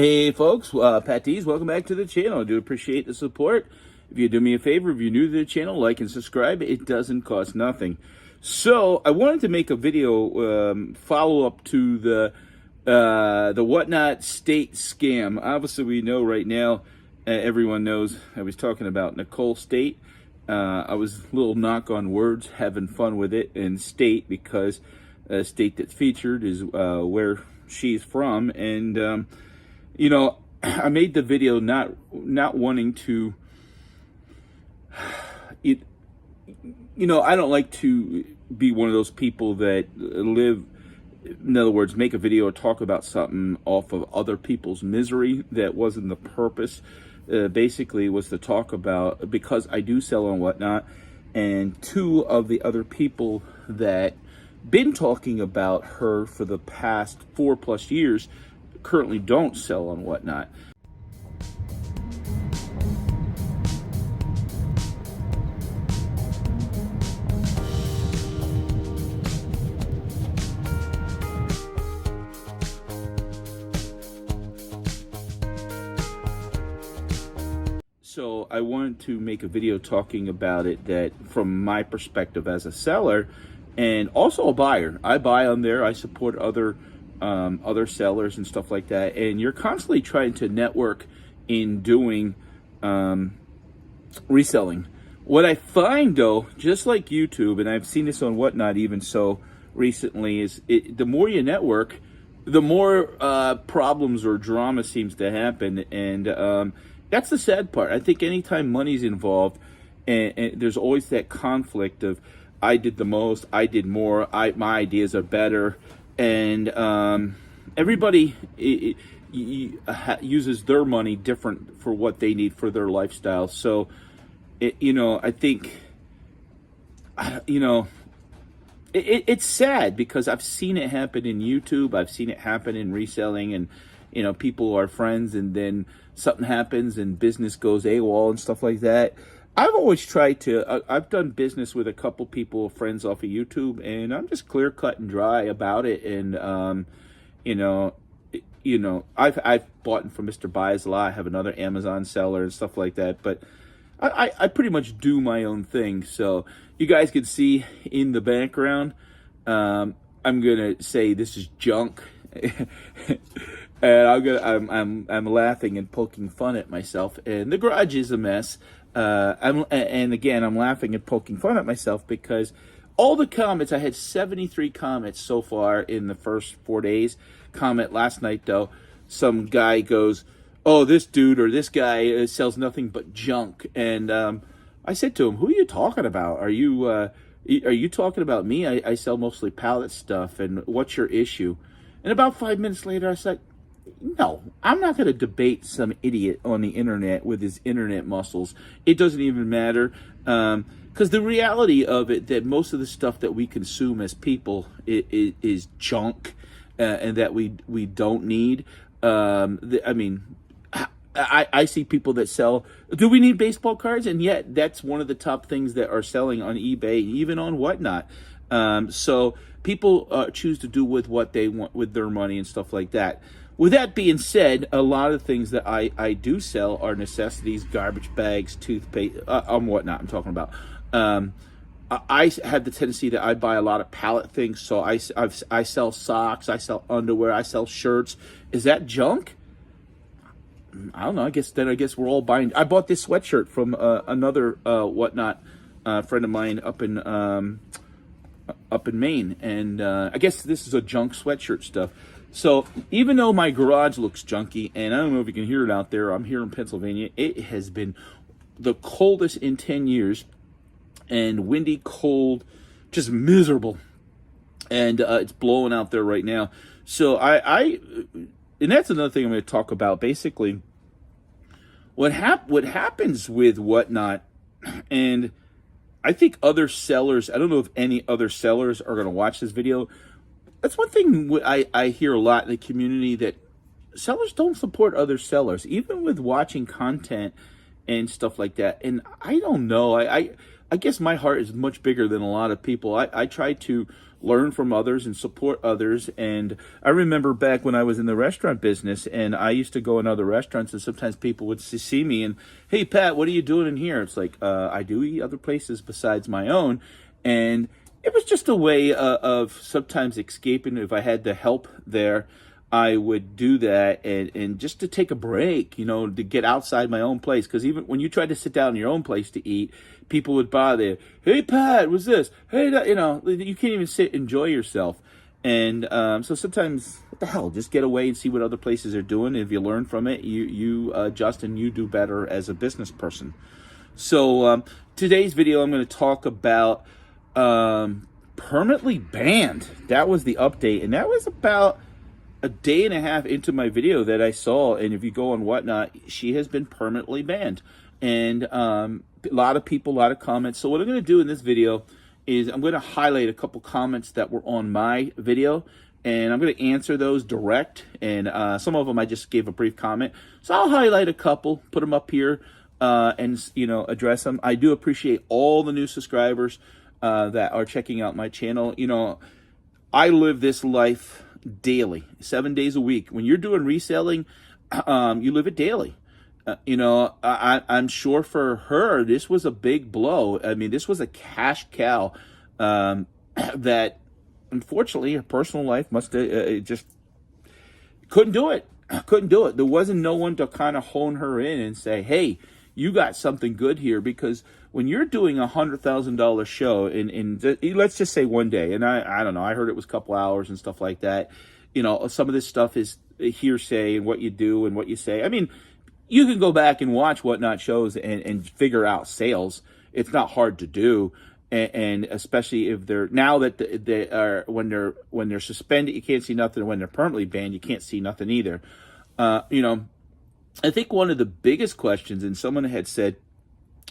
Hey folks, Patdees, welcome back to the channel. I do appreciate the support. If you do me a favor, if you're new to the channel, like and subscribe. It doesn't cost nothing. So I wanted to make a video follow up to the Whatnot State scam. Obviously, we know right now, everyone knows I was talking about Nicole State. I was a little knock on words, having fun with it, and State because state that's featured is where she's from, and you know, I made the video not wanting to, I don't like to be one of those people that live, in other words, make a video or talk about something off of other people's misery. That wasn't the purpose. Basically was to talk about, because I do sell on Whatnot, and two of the other people that been talking about her for the past 4+ years currently don't sell on Whatnot. So I wanted to make a video talking about it, that from my perspective as a seller and also a buyer. I buy on there, I support other sellers and stuff like that, and you're constantly trying to network in doing reselling. What I find though, just like YouTube, and I've seen this on Whatnot even so recently, is the more you network, the more problems or drama seems to happen, and that's the sad part. I think anytime money's involved, and there's always that conflict of I did the most, I did more, my ideas are better. And everybody uses their money different for what they need for their lifestyle. So, I think, it's sad because I've seen it happen in YouTube. I've seen it happen in reselling, and, people are friends and then something happens and business goes AWOL and stuff like that. I've always tried to, I've done business with a couple people, friends off of YouTube, and I'm just clear cut and dry about it. And, I've bought from Mr. Buys a lot. I have another Amazon seller and stuff like that, but I pretty much do my own thing. So you guys can see in the background, I'm going to say this is junk. And I'm laughing and poking fun at myself, and the garage is a mess. I'm laughing and poking fun at myself because all the comments, I had 73 comments so far in the first 4 days. Comment last night though, some guy goes, "Oh, this dude or this guy sells nothing but junk," and I said to him, "Who are you talking about? Are you talking about me? I sell mostly pallet stuff, and what's your issue?" And about 5 minutes later, I said, "No, I'm not going to debate some idiot on the internet with his internet muscles. It doesn't even matter." Because the reality of it, that most of the stuff that we consume as people is junk, and that we don't need. I see people that sell, do we need baseball cards? And yet that's one of the top things that are selling on eBay, even on Whatnot. So people choose to do with what they want with their money and stuff like that. With that being said, a lot of things that I do sell are necessities, garbage bags, toothpaste, Whatnot I'm talking about. I have the tendency that I buy a lot of pallet things, so I sell socks, I sell underwear, I sell shirts. Is that junk? I don't know. I guess we're all buying. I bought this sweatshirt from another Whatnot friend of mine up in Maine, and I guess this is a junk sweatshirt stuff. So even though my garage looks junky, and I don't know if you can hear it out there, I'm here in Pennsylvania, it has been the coldest in 10 years, and windy, cold, just miserable, and it's blowing out there right now. So and that's another thing I'm going to talk about. Basically, what happens with Whatnot, and I think other sellers, I don't know if any other sellers are going to watch this video. That's one thing I hear a lot in the community, that sellers don't support other sellers, even with watching content and stuff like that. And I don't know. I guess my heart is much bigger than a lot of people. I try to learn from others and support others. And I remember back when I was in the restaurant business, and I used to go in other restaurants, and sometimes people would see me and, hey, Pat, what are you doing in here? It's like, I do eat other places besides my own. And it was just a way of sometimes escaping. If I had the help there, I would do that, and just to take a break, to get outside my own place. Because even when you try to sit down in your own place to eat, people would bother you. Hey, Pat, what's this? Hey, that, you can't even sit, enjoy yourself. And so sometimes, what the hell, just get away and see what other places are doing. If you learn from it, you adjust and you do better as a business person. So today's video, I'm going to talk about permanently banned. That was the update, and that was about a day and a half into my video that I saw. And if you go on Whatnot, she has been permanently banned. And a lot of people, a lot of comments. So what I'm going to do in this video is I'm going to highlight a couple comments that were on my video, and I'm going to answer those direct. And some of them I just gave a brief comment. So I'll highlight a couple, put them up here, and address them. I do appreciate all the new subscribers that are checking out my channel. I live this life daily, 7 days a week. When you're doing reselling, you live it daily. I'm sure for her, this was a big blow. I mean, this was a cash cow that, unfortunately, her personal life must just couldn't do it. Couldn't do it. There wasn't no one to kind of hone her in and say, hey, you got something good here. Because when you're doing $100,000 show in let's just say one day, and I don't know, I heard it was a couple hours and stuff like that. Some of this stuff is hearsay and what you do and what you say. I mean, you can go back and watch Whatnot shows and figure out sales. It's not hard to do. And especially if they're, now that they are, when they're suspended, you can't see nothing. When they're permanently banned, you can't see nothing either. I think one of the biggest questions, and someone had said,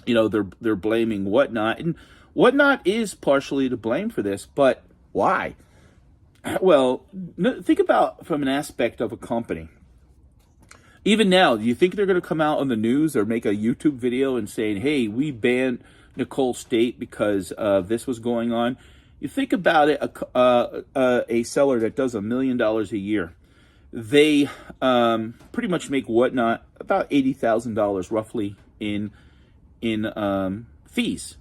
they're blaming Whatnot, and Whatnot is partially to blame for this, but why? Well, think about from an aspect of a company. Even now, do you think they're going to come out on the news or make a YouTube video and saying, hey, we banned Nicole State because this was going on? You think about it, a seller that does $1 million a year, they pretty much make Whatnot about $80,000 roughly in fees.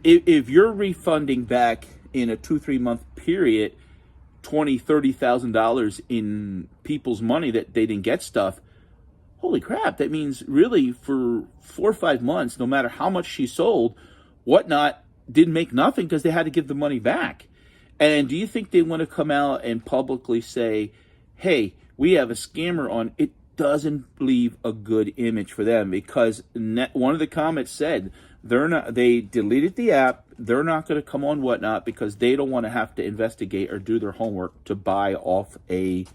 If you're refunding back in a 2-3 month period $20,000-$30,000 in people's money that they didn't get stuff, holy crap, that means really for 4 or 5 months, no matter how much she sold, Whatnot didn't make nothing because they had to give the money back. And do you think they want to come out and publicly say, hey, we have a scammer on? It doesn't leave a good image for them, because one of the comments said they deleted the app. They're not going to come on Whatnot because they don't want to have to investigate or do their homework to buy off a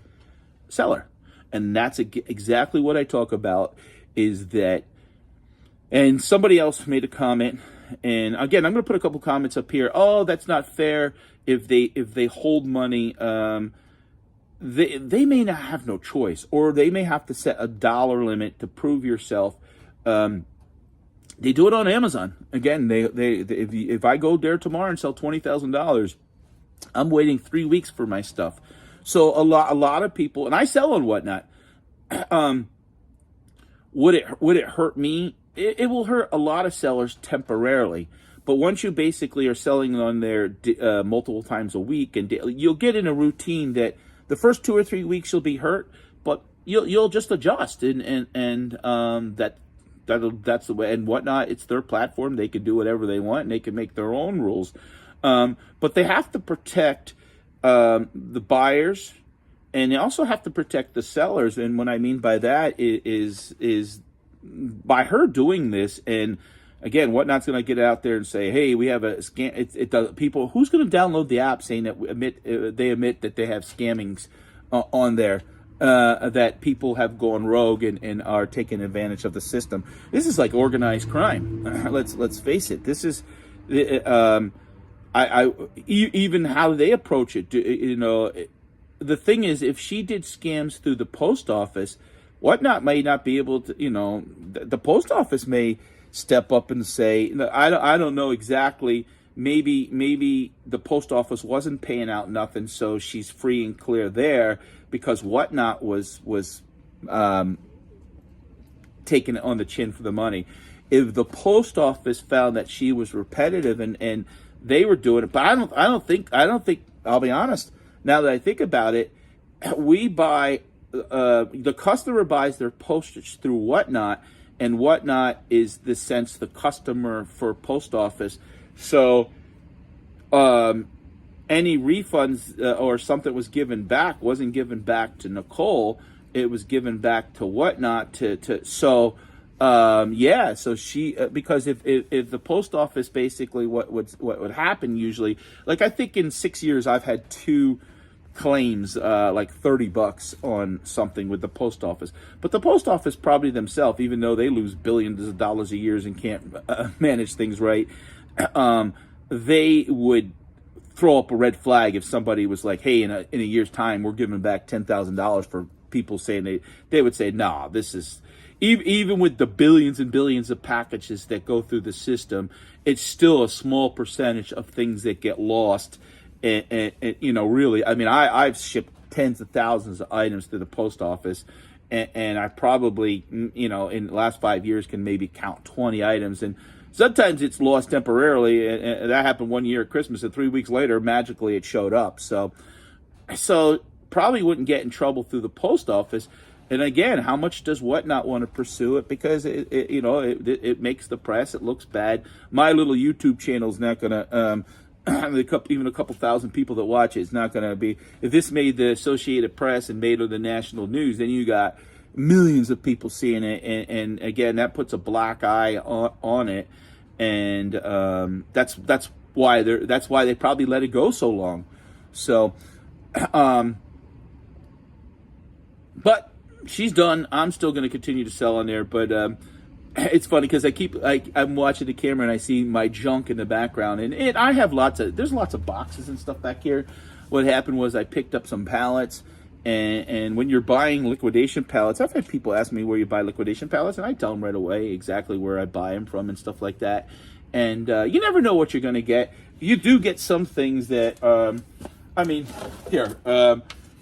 seller. And that's exactly what I talk about, is that. And somebody else made a comment, and again, I'm going to put a couple comments up here. Oh, that's not fair. If they hold money, they may not have no choice, or they may have to set a dollar limit to prove yourself. They do it on Amazon. Again, if I go there tomorrow and sell $20,000, I'm waiting 3 weeks for my stuff. So a lot of people, and I sell on Whatnot. Would it hurt me? It will hurt a lot of sellers temporarily. But once you basically are selling on there multiple times a week, and you'll get in a routine that the first 2 or 3 weeks you'll be hurt, but you'll just adjust, and that's the way. And Whatnot, it's their platform; they can do whatever they want, and they can make their own rules. But they have to protect the buyers, and they also have to protect the sellers. And what I mean by that is by her doing this, and again, Whatnot's going to get out there and say, hey, we have a scam. It does. People, who's going to download the app saying that they admit that they have scammings on there, that people have gone rogue and are taking advantage of the system. This is like organized crime. Let's face it. This is, even how they approach it. The thing is, if she did scams through the post office, Whatnot may not be able to. The post office may step up and say, I don't know exactly. Maybe the post office wasn't paying out nothing, so she's free and clear there because Whatnot was taking it on the chin for the money. If the post office found that she was repetitive and they were doing it, but I don't think, I'll be honest, now that I think about it, we buy, the customer buys their postage through Whatnot, and Whatnot is the sense the customer for post office. So any refunds or something was given back wasn't given back to Nicole. It was given back to Whatnot so she because if the post office basically what would happen usually, like I think in 6 years I've had 2 claims like $30 on something with the post office, but the post office probably themselves, even though they lose billions of dollars a year and can't manage things right, they would throw up a red flag if somebody was like, hey, in a year's time we're giving back $10,000 for people saying they would say, nah, this is, even with the billions and billions of packages that go through the system, it's still a small percentage of things that get lost. And really, I mean, I've shipped tens of thousands of items to the post office, and I probably, in the last 5 years can maybe count 20 items, and sometimes it's lost temporarily, and that happened one year at Christmas, and 3 weeks later, magically it showed up. So probably wouldn't get in trouble through the post office. And again, how much does Whatnot want to pursue it? Because it makes the press. It looks bad. My little YouTube channel is not going to, even a couple thousand people that watch it, it's not going to be. If this made the Associated Press and made it the national news, then you got millions of people seeing it. And again, that puts a black eye on it. And that's why they probably let it go so long. So, but she's done. I'm still going to continue to sell on there, but it's funny because I'm watching the camera and I see my junk in the background, and I have there's lots of boxes and stuff back here. What happened was I picked up some pallets, and when you're buying liquidation pallets, I've had people ask me where you buy liquidation pallets, and I tell them right away exactly where I buy them from and stuff like that. And you never know what you're going to get. You do get some things that,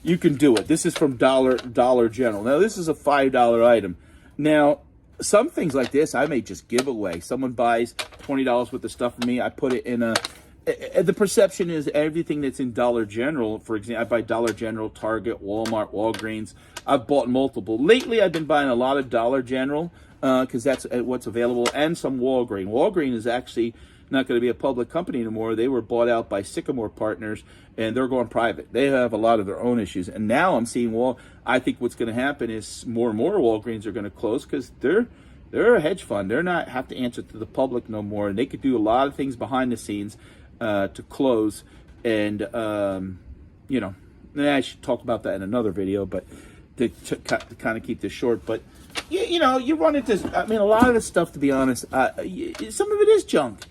you can do it. This is from Dollar General. Now, this is a $5 item. Now, some things like this, I may just give away. Someone buys $20 worth of stuff from me. I put it in the perception is everything that's in Dollar General. For example, I buy Dollar General, Target, Walmart, Walgreens. I've bought multiple. Lately, I've been buying a lot of Dollar General because that's what's available, and some Walgreens. Walgreens is actually not going to be a public company anymore. They were bought out by Sycamore Partners, and they're going private. They have a lot of their own issues. And now I'm seeing, I think what's going to happen is more and more Walgreens are going to close because they're a hedge fund. They're not have to answer to the public no more. And they could do a lot of things behind the scenes to close. And, I should talk about that in another video, but to kind of keep this short. But, you run into, a lot of this stuff, to be honest, some of it is junk.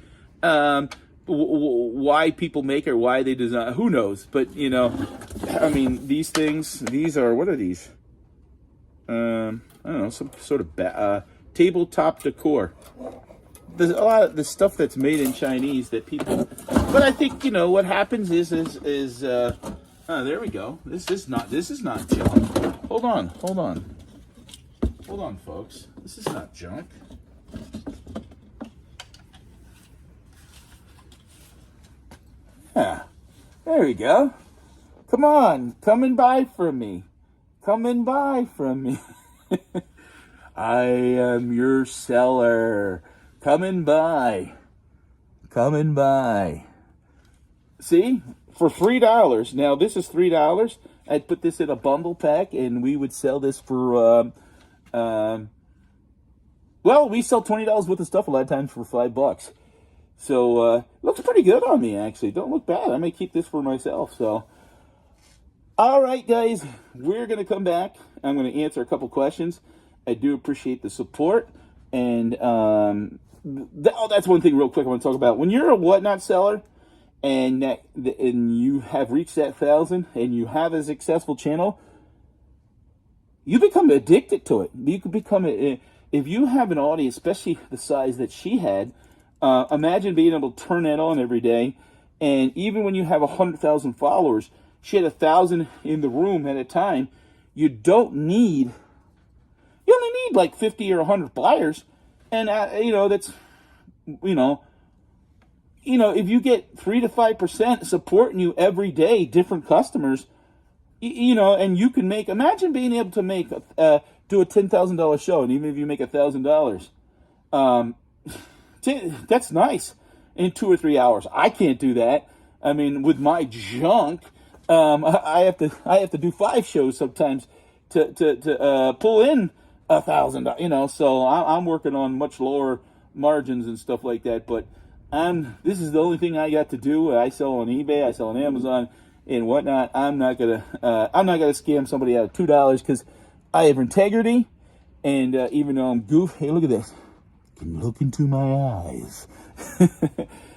Why people make it or why they design, who knows? But these things, these are, what are these? I don't know, some sort of tabletop decor. There's a lot of the stuff that's made in Chinese that people, but I think what happens is there we go. This is not junk. Hold on, folks. This is not junk. Yeah, there we go. Come on, come and buy from me. I am your seller. Come and buy. See? For $3. Now, this is $3. I'd put this in a bundle pack, and we would sell this for, we sell $20 worth of stuff a lot of times for $5. So, looks pretty good on me, actually. Don't look bad. I may keep this for myself, so. All right, guys. We're going to come back. I'm going to answer a couple questions. I do appreciate the support. And that's one thing real quick I want to talk about. When you're a Whatnot seller and you have reached that 1,000 and you have a successful channel, you become addicted to it. You can become if you have an audience, especially the size that she had, imagine being able to turn that on every day. And even when you have 100,000 followers, she had 1,000 in the room at a time. You only need like 50 or 100 buyers. And, that's, if you get 3 to 5% supporting you every day, different customers, and you can imagine being able to do a $10,000 show, and even if you make $1,000, that's nice in 2 or 3 hours. I can't do that. I mean, with my junk, I have to do 5 shows sometimes to pull in $1,000. So I'm working on much lower margins and stuff like that. But this is the only thing I got to do. I sell on eBay, I sell on Amazon and whatnot. I'm not gonna scam somebody out of $2 because I have integrity. And even though I'm goofy, hey, look at this. Can look into my eyes.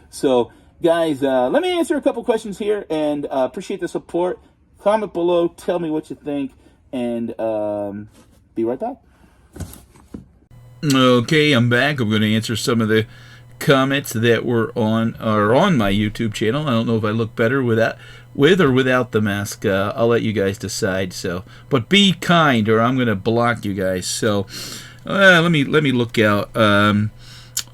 So, guys, let me answer a couple questions here, and appreciate the support. Comment below, tell me what you think, and be right back. Okay, I'm back. I'm going to answer some of the comments that are on my YouTube channel. I don't know if I look better with or without the mask. I'll let you guys decide. So, but be kind, or I'm going to block you guys. So, let me look out.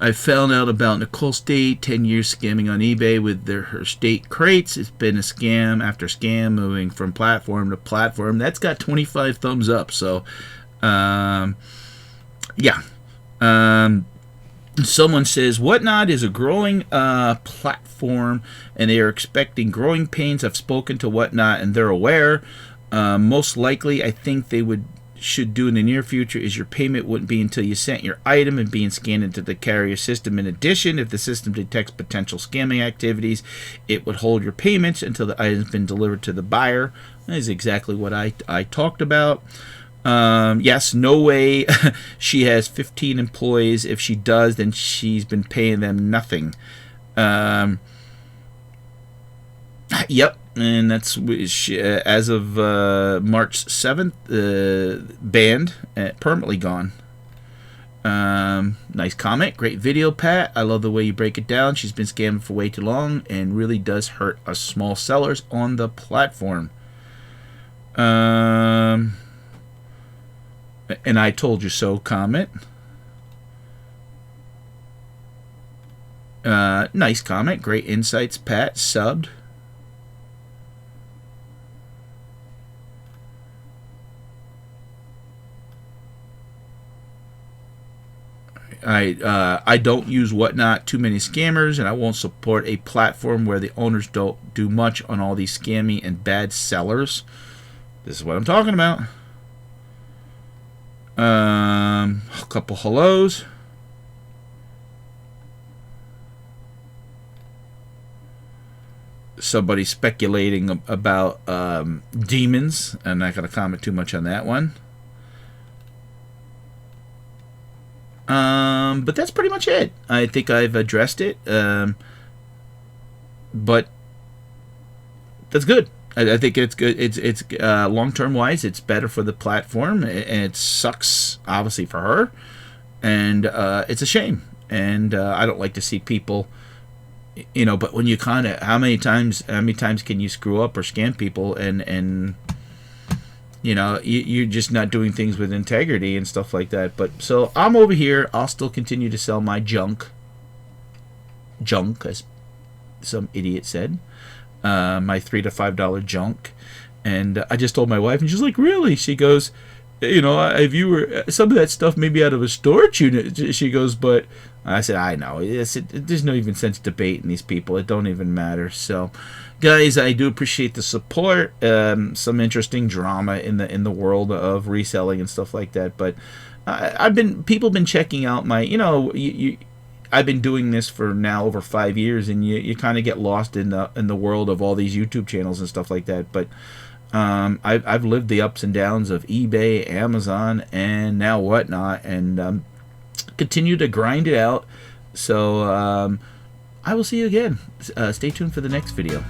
I found out about Nicole State, 10 years scamming on eBay with her state crates. It's been a scam after scam, moving from platform to platform. That's got 25 thumbs up. So, yeah. Someone says, Whatnot is a growing platform, and they are expecting growing pains. I've spoken to Whatnot, and they're aware. Most likely, I think they should do in the near future is your payment wouldn't be until you sent your item and being scanned into the carrier system. In addition, if the system detects potential scamming activities, it would hold your payments until the item's been delivered to the buyer. That is exactly what I talked about. Yes, no way she has 15 employees. If she does, then she's been paying them nothing. Yep, and that's as of March 7th, banned, permanently gone. Nice comment, great video, Pat. I love the way you break it down. She's been scamming for way too long and really does hurt us small sellers on the platform. And I told you so comment. Nice comment, great insights, Pat. Subbed. I don't use Whatnot. Too many scammers, and I won't support a platform where the owners don't do much on all these scammy and bad sellers. This is what I'm talking about. A couple hellos. Somebody speculating about demons. I'm not going to comment too much on that one. But that's pretty much it. I think I've addressed it. But that's good. I think it's good. It's long-term wise, it's better for the platform, and it sucks obviously for her, and it's a shame. And I don't like to see people, But when you how many times can you screw up or scam people, and you're just not doing things with integrity and stuff like that. But so I'm over here. I'll still continue to sell my junk, as some idiot said. My $3 to $5 junk, and I just told my wife, and she's like, "Really?" She goes, "If you were some of that stuff maybe out of a storage unit," she goes, "but." I said, "I know. There's no even sense debating these people. It don't even matter." So, guys, I do appreciate the support. Some interesting drama in the world of reselling and stuff like that. But people have been checking out my, I've been doing this for now over 5 years, and you kind of get lost in the world of all these YouTube channels and stuff like that. But I've lived the ups and downs of eBay, Amazon, and now Whatnot, and continue to grind it out. So I will see you again. Stay tuned for the next video.